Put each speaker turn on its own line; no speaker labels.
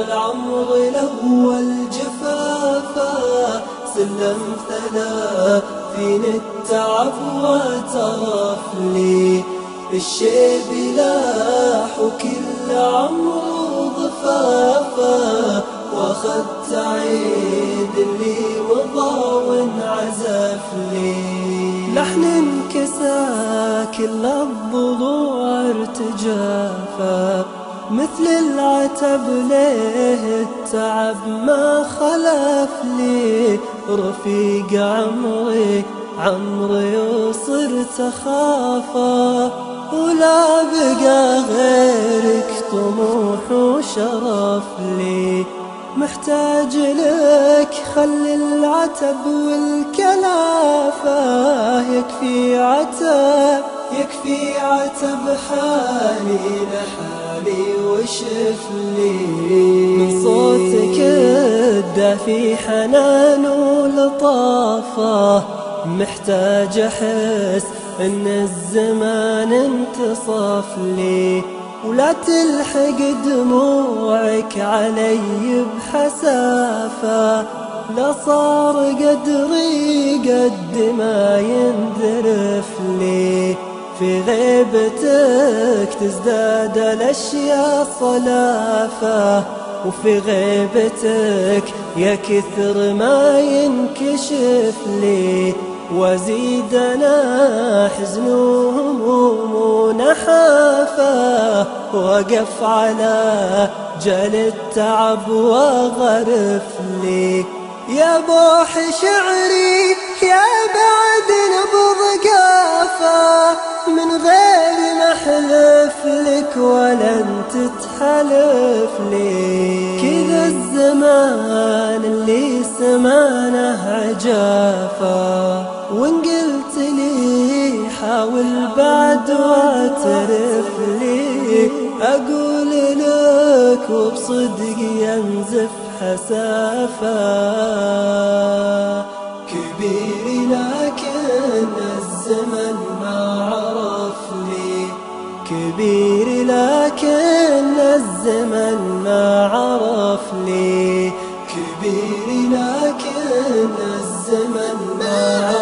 العمر الأول جفافا، سلم ثلاثين التعب واعترف لي الشيب لاح وكل عمره ضفافا، واخذت عيد اللي مضى وانعزف لي لحن انكسى كل الضلوع ارتجافا، مثل العتب ليه التعب ما خلف لي رفيق عمري وصرت خافا، ولا بقى غيرك طموح وشرف لي، محتاج لك خل العتب والكلافة، يكفي عتب حالي لحالي وشف لي، من صوتك الدافي حنان ولطافة، محتاج أحس إن الزمان انتصف لي، ولا تلحق دموعك علي بحسافة، لا صار قدري قد ما ينذرف لي، في غيبتك تزداد الأشياء صلافة، وفي غيبتك يا كثر ما ينكشف لي، وازيد انا حزن وهموم ونحافة، وقف على جل التعب وغرف لي، يا بوح شعري يا بعد نبض قافة، من غير ما احلف لك ولا انت تحلف لي، كذا الزمان اللي سمانه عجافة، وان قلت لي حاول بعد واعترف لي، اقول لك وبصدق ينزف حسافة، كبيري لكن الزمن ما عرف لي، كبيري لكن الزمن ما عرف لي، كبيري لكن الزمن ما عرف لي.